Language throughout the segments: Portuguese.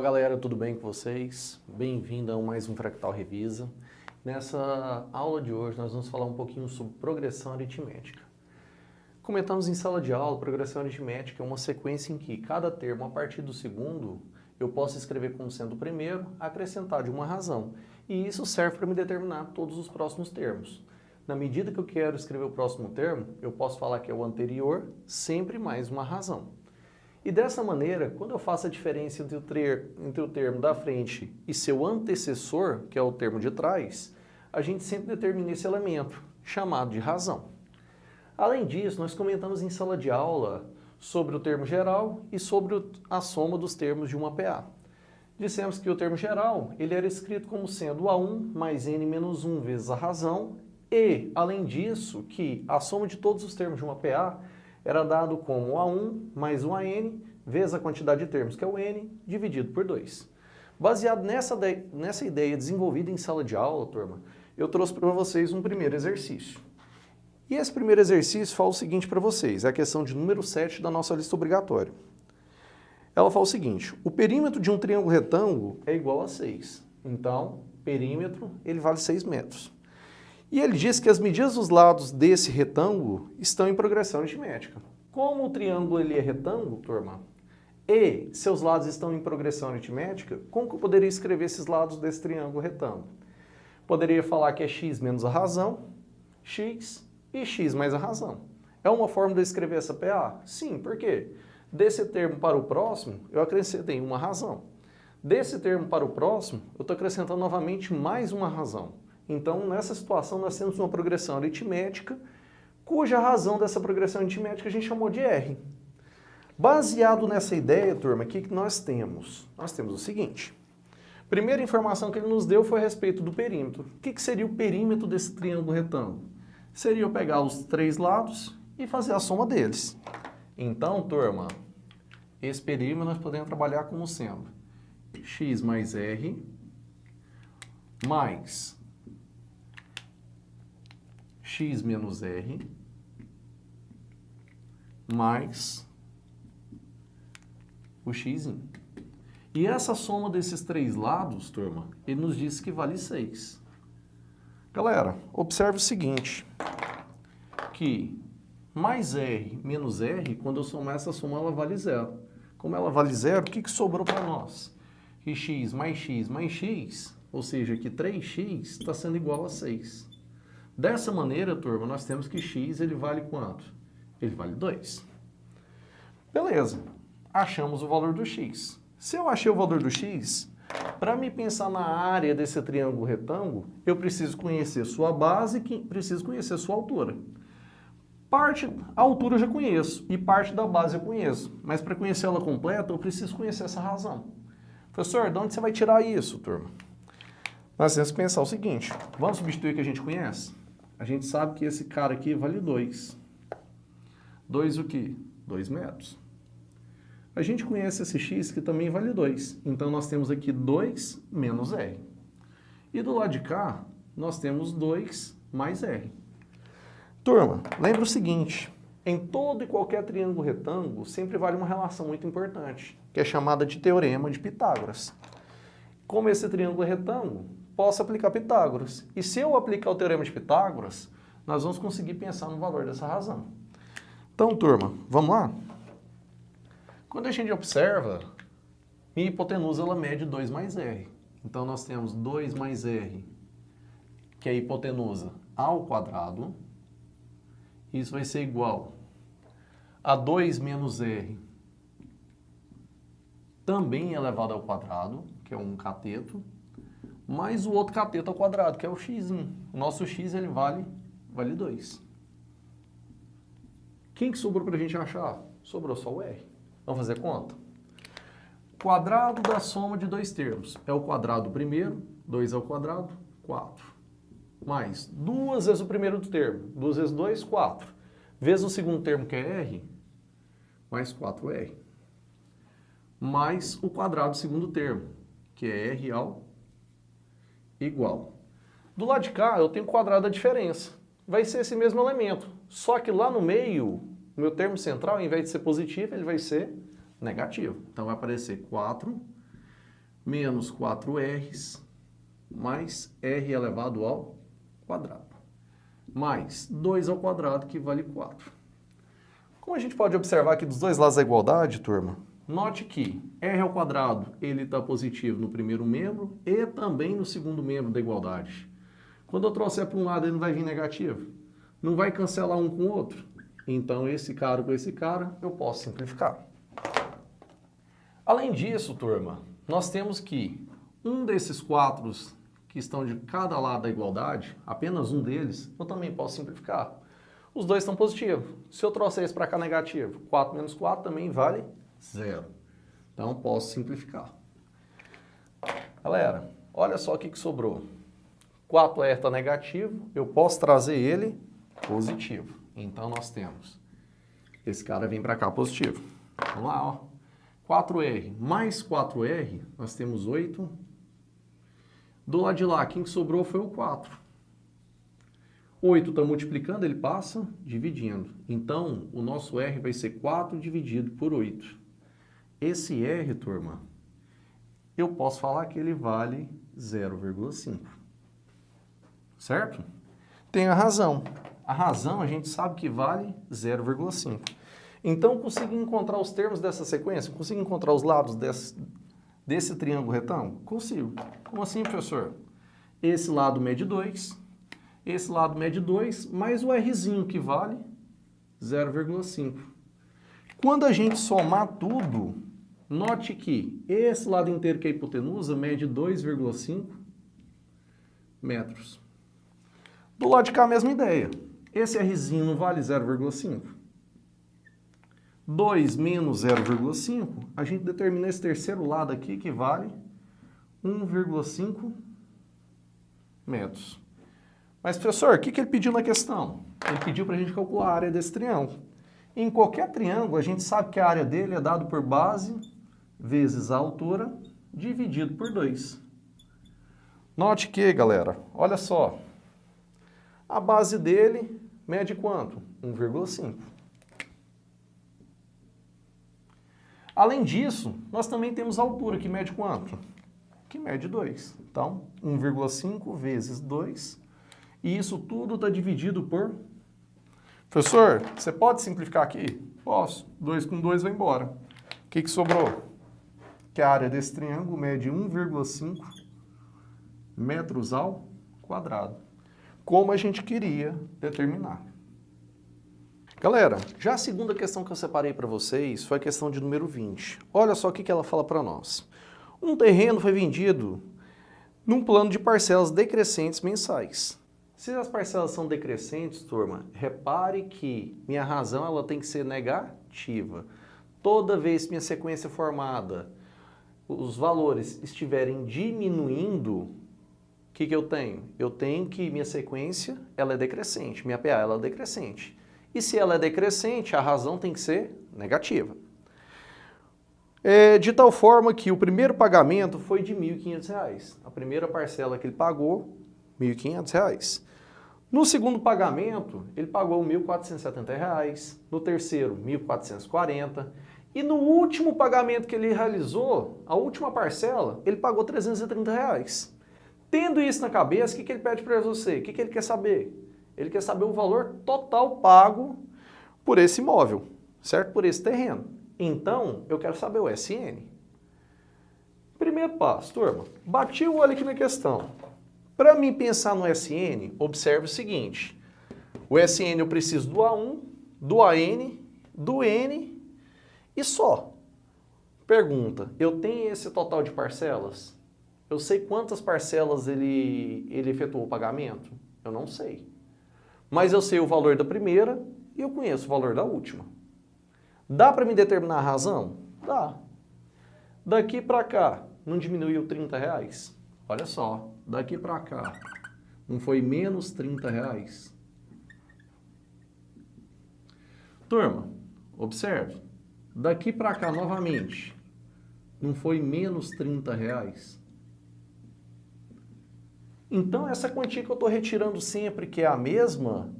Fala galera, tudo bem com vocês? Bem-vindo a mais um Fractal Revisa. Nessa aula de hoje nós vamos falar um pouquinho sobre progressão aritmética. Comentamos em sala de aula, progressão aritmética é uma sequência em que cada termo, a partir do segundo, eu posso escrever como sendo o primeiro, acrescentar de uma razão. E isso serve para me determinar todos os próximos termos. Na medida que eu quero escrever o próximo termo, eu posso falar que é o anterior, sempre mais uma razão. E dessa maneira, quando eu faço a diferença entre o termo da frente e seu antecessor, que é o termo de trás, a gente sempre determina esse elemento, chamado de razão. Além disso, nós comentamos em sala de aula sobre o termo geral e sobre a soma dos termos de uma PA. Dissemos que o termo geral ele era escrito como sendo A1 mais N menos 1 vezes a razão e, além disso, que a soma de todos os termos de uma PA era dado como A1 mais 1AN vezes a quantidade de termos, que é o N, dividido por 2. Baseado nessa ideia desenvolvida em sala de aula, turma, eu trouxe para vocês um primeiro exercício. E esse primeiro exercício fala o seguinte para vocês, é a questão de número 7 da nossa lista obrigatória. Ela fala o seguinte, o perímetro de um triângulo retângulo é igual a 6. Então, perímetro, ele vale 6 metros. E ele diz que as medidas dos lados desse retângulo estão em progressão aritmética. Como o triângulo ele é retângulo, turma, e seus lados estão em progressão aritmética, como que eu poderia escrever esses lados desse triângulo retângulo? Poderia falar que é x menos a razão, x e x mais a razão. É uma forma de eu escrever essa PA? Sim, por quê? Desse termo para o próximo, eu acrescentei uma razão. Desse termo para o próximo, eu estou acrescentando novamente mais uma razão. Então, nessa situação, nós temos uma progressão aritmética, cuja razão dessa progressão aritmética a gente chamou de R. Baseado nessa ideia, turma, o que nós temos? Nós temos o seguinte. Primeira informação que ele nos deu foi a respeito do perímetro. O que seria o perímetro desse triângulo retângulo? Seria eu pegar os três lados e fazer a soma deles. Então, turma, esse perímetro nós podemos trabalhar como sendo x mais R mais x menos R mais o x. E essa soma desses três lados, turma, ele nos diz que vale 6. Galera, observe o seguinte, que mais R menos R, quando eu somar essa soma, ela vale 0. Como ela vale 0, o que sobrou para nós? Que x mais x, ou seja, que 3x está sendo igual a 6. Dessa maneira, turma, nós temos que x ele vale quanto? Ele vale 2. Beleza, achamos o valor do x. Se eu achei o valor do x, para me pensar na área desse triângulo retângulo, eu preciso conhecer sua base e preciso conhecer sua altura. A altura eu já conheço e parte da base eu conheço, mas para conhecer ela completa eu preciso conhecer essa razão. Professor, de onde você vai tirar isso, turma? Nós temos que pensar o seguinte, vamos substituir o que a gente conhece? A gente sabe que esse cara aqui vale 2. 2 o quê? 2 metros. A gente conhece esse x que também vale 2. Então, nós temos aqui 2 menos R. E do lado de cá, nós temos 2 mais R. Turma, lembra o seguinte, em todo e qualquer triângulo retângulo, sempre vale uma relação muito importante, que é chamada de teorema de Pitágoras. Como esse triângulo é retângulo, posso aplicar Pitágoras. E se eu aplicar o teorema de Pitágoras, nós vamos conseguir pensar no valor dessa razão. Então, turma, vamos lá? Quando a gente observa, minha hipotenusa ela mede 2 mais R. Então, nós temos 2 mais R, que é a hipotenusa ao quadrado. Isso vai ser igual a 2 menos R, também elevado ao quadrado, que é um cateto, mais o outro cateto ao quadrado, que é o x. O nosso x ele vale 2. Quem que sobrou para a gente achar? Sobrou só o R. Vamos fazer conta? Quadrado da soma de dois termos. É o quadrado do primeiro, 2 ao quadrado, 4. Mais 2 vezes o primeiro do termo. 2 vezes 2, 4. Vezes o segundo termo, que é R, mais 4R. Mais o quadrado do segundo termo, que é R ao igual. Do lado de cá, eu tenho o quadrado da diferença. Vai ser esse mesmo elemento. Só que lá no meio, o meu termo central, ao invés de ser positivo, ele vai ser negativo. Então vai aparecer 4 menos 4Rs mais R elevado ao quadrado, mais 2 ao quadrado, que vale 4. Como a gente pode observar aqui dos dois lados da igualdade, turma, note que R ao quadrado, ele está positivo no primeiro membro e também no segundo membro da igualdade. Quando eu trouxer para um lado, ele não vai vir negativo. Não vai cancelar um com o outro. Então, esse cara com esse cara, eu posso simplificar. Além disso, turma, nós temos que um desses 4 que estão de cada lado da igualdade, apenas um deles, eu também posso simplificar. Os dois estão positivos. Se eu trouxer esse para cá negativo, 4 menos 4 também vale 0. Então, posso simplificar. Galera, olha só o que sobrou. 4R está negativo, eu posso trazer ele positivo. Então, nós temos, esse cara vem para cá positivo. Vamos lá, ó. 4R mais 4R, nós temos 8. Do lado de lá, quem que sobrou foi o 4. 8 está multiplicando, ele passa dividindo. Então, o nosso R vai ser 4 dividido por 8. Esse R, turma, eu posso falar que ele vale 0,5. Certo? Tem a razão. A razão a gente sabe que vale 0,5. Então, consigo encontrar os termos dessa sequência? Consigo encontrar os lados desse triângulo retângulo? Consigo. Como assim, professor? Esse lado mede 2, esse lado mede 2, mais o Rzinho que vale 0,5. Quando a gente somar tudo, note que esse lado inteiro que é a hipotenusa mede 2,5 metros. Do lado de cá, a mesma ideia. Esse Rzinho não vale 0,5? 2 menos 0,5, a gente determina esse terceiro lado aqui que vale 1,5 metros. Mas, professor, o que ele pediu na questão? Ele pediu para a gente calcular a área desse triângulo. Em qualquer triângulo, a gente sabe que a área dele é dada por base vezes a altura dividido por 2. Note que, galera, olha só. A base dele mede quanto? 1,5. Além disso, nós também temos a altura, que mede quanto? Que mede 2. Então, 1,5 vezes 2. E isso tudo está dividido por... Professor, você pode simplificar aqui? Posso. 2 com 2 vai embora. O que sobrou? Que a área desse triângulo mede 1,5 metros ao quadrado. Como a gente queria determinar. Galera, já a segunda questão que eu separei para vocês foi a questão de número 20. Olha só o que ela fala para nós. Um terreno foi vendido num plano de parcelas decrescentes mensais. Se as parcelas são decrescentes, turma, repare que minha razão ela tem que ser negativa. Toda vez que minha sequência formada, os valores estiverem diminuindo, o que eu tenho? Eu tenho que minha sequência ela é decrescente, minha PA ela é decrescente. E se ela é decrescente, a razão tem que ser negativa. De tal forma que o primeiro pagamento foi de R$ 1.500. A primeira parcela que ele pagou, R$ 1.500. No segundo pagamento, ele pagou R$ 1.470. No terceiro, R$ 1.440. E no último pagamento que ele realizou, a última parcela, ele pagou R$ 330. Tendo isso na cabeça, o que ele pede para você? O que ele quer saber? Ele quer saber o valor total pago por esse imóvel, certo? Por esse terreno. Então, eu quero saber o SN. Primeiro passo, turma. Bati o olho aqui na questão. Para mim pensar no SN, observe o seguinte. O SN eu preciso do A1, do AN, do N e só. Pergunta, eu tenho esse total de parcelas? Eu sei quantas parcelas ele efetuou o pagamento? Eu não sei. Mas eu sei o valor da primeira e eu conheço o valor da última. Dá para me determinar a razão? Dá. Daqui para cá, não diminuiu R$30? Olha só, daqui para cá, não foi menos R$30? Turma, observe. Daqui para cá, novamente, não foi menos R$30? Então, essa quantia que eu estou retirando sempre, que é a mesma,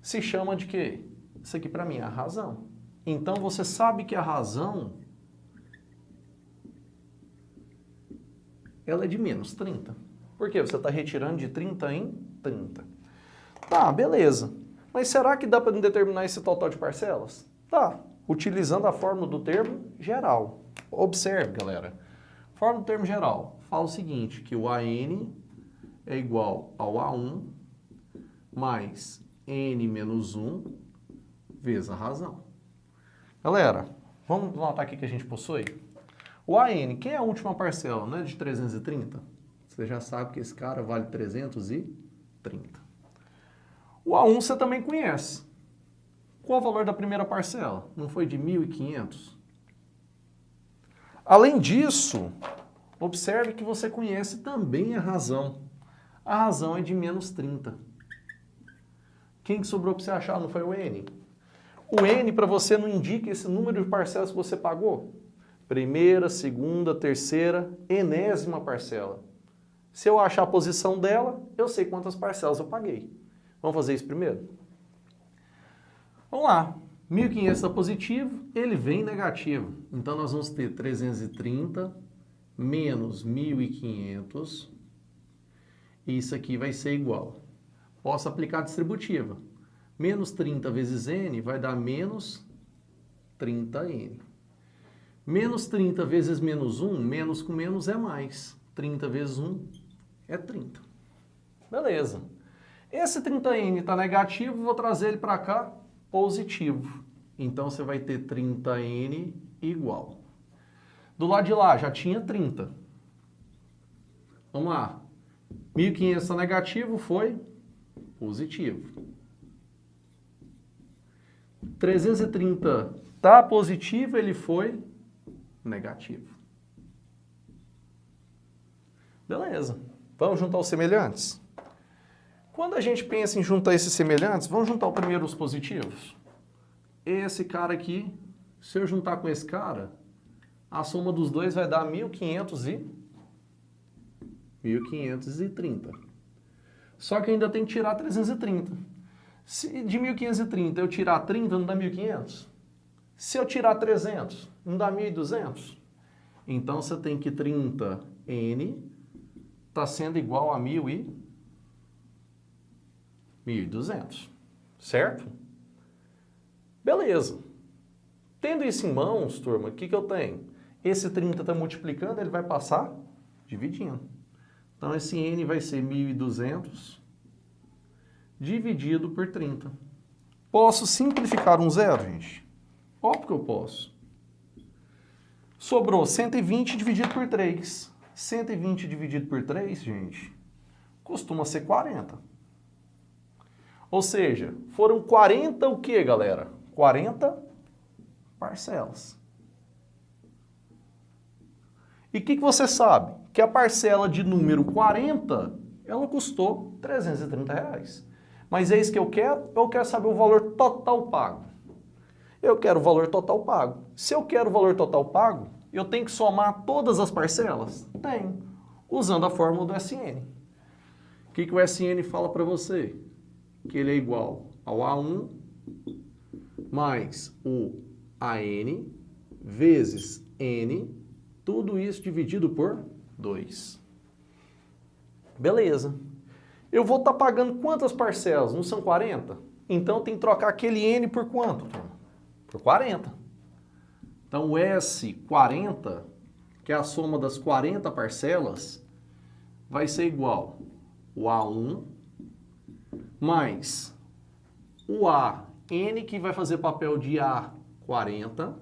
se chama de quê? Isso aqui para mim é a razão. Então, você sabe que a razão ela é de menos 30. Por quê? Você está retirando de 30 em 30. Tá, beleza. Mas será que dá para determinar esse total de parcelas? Tá, utilizando a fórmula do termo geral. Observe, galera. Fórmula do termo geral fala o seguinte, que o AN é igual ao A1 mais N menos 1 vezes a razão. Galera, vamos notar aqui que a gente possui? O AN, quem é a última parcela? Não é de 330? Você já sabe que esse cara vale 330. O A1 você também conhece. Qual o valor da primeira parcela? Não foi de 1.500? Além disso, observe que você conhece também a razão. A razão é de menos 30. Quem que sobrou para você achar? Não foi o N? O N para você não indica esse número de parcelas que você pagou? Primeira, segunda, terceira, enésima parcela. Se eu achar a posição dela, eu sei quantas parcelas eu paguei. Vamos fazer isso primeiro? Vamos lá. 1.500 está positivo, ele vem negativo. Então, nós vamos ter 330 menos 1.500. E isso aqui vai ser igual. Posso aplicar a distributiva. Menos 30 vezes N vai dar menos 30N. Menos 30 vezes menos 1, menos com menos é mais. 30 vezes 1 é 30. Beleza. Esse 30N está negativo, vou trazer ele para cá, positivo. Então, você vai ter 30N igual. Do lado de lá, já tinha 30. Vamos lá. 1.500 está negativo, foi positivo. 330 está positivo, ele foi negativo. Beleza. Vamos juntar os semelhantes? Quando a gente pensa em juntar esses semelhantes, vamos juntar primeiro os positivos. Esse cara aqui, se eu juntar com esse cara, a soma dos dois vai dar 1.530. Só que ainda tem que tirar 330. Se de 1.530 eu tirar 30, não dá 1.500? Se eu tirar 300, não dá 1.200? Então, você tem que 30N está sendo igual a 1.200. Certo? Beleza. Tendo isso em mãos, turma, o que eu tenho? Esse 30 está multiplicando, ele vai passar dividindo. Então, esse N vai ser 1.200 dividido por 30. Posso simplificar um zero, gente? Óbvio que eu posso. Sobrou 120 dividido por 3. 120 dividido por 3, gente, costuma ser 40. Ou seja, foram 40 o quê, galera? 40 parcelas. E o que você sabe? Que a parcela de número 40, ela custou R$330. Mas é isso que eu quero? Eu quero saber o valor total pago. Eu quero o valor total pago. Se eu quero o valor total pago, eu tenho que somar todas as parcelas? Tenho. Usando a fórmula do SN. O que o SN fala para você? Que ele é igual ao A1 mais o AN vezes N, tudo isso dividido por 2. Beleza. Eu vou estar pagando quantas parcelas? Não são 40? Então, tem que trocar aquele N por quanto? Por 40. Então, o S40, que é a soma das 40 parcelas, vai ser igual o A1 mais o AN, que vai fazer papel de A40,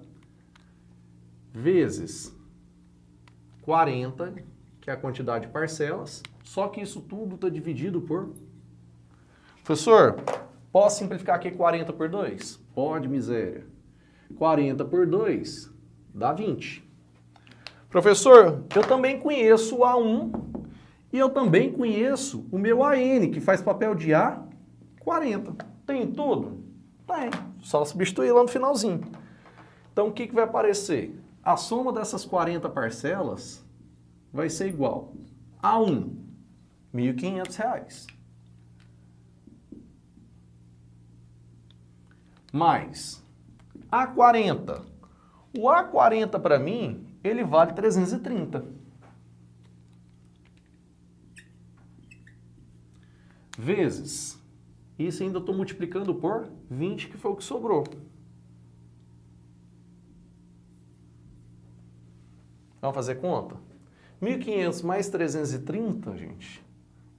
vezes 40, que é a quantidade de parcelas, só que isso tudo está dividido por... Professor, posso simplificar aqui 40 por 2? Pode, miséria. 40 por 2 dá 20. Professor, eu também conheço o A1 e eu também conheço o meu AN, que faz papel de A40. Tem tudo? Tem. Só substituir lá no finalzinho. Então, o que vai aparecer? A soma dessas 40 parcelas vai ser igual a R$1.500. Mais A40. O A40 para mim, ele vale 330. vezes, isso ainda estou multiplicando por 20, que foi o que sobrou. Vamos fazer conta? 1.500 mais 330, gente,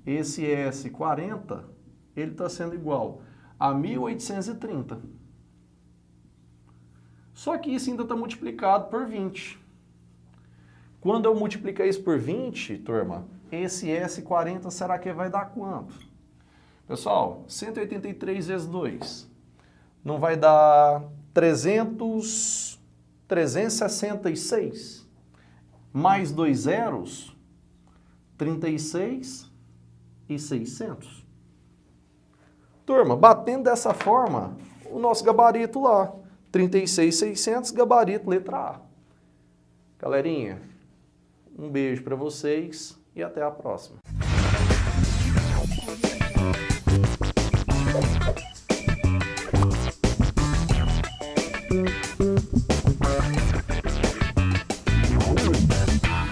esse S40, ele está sendo igual a 1.830. Só que isso ainda está multiplicado por 20. Quando eu multiplicar isso por 20, turma, esse S40 será que vai dar quanto? Pessoal, 183 vezes 2 não vai dar 366? Mais 2 zeros, 36 e 600. Turma, batendo dessa forma, o nosso gabarito lá, 36.600, gabarito letra A. Galerinha, um beijo para vocês e até a próxima.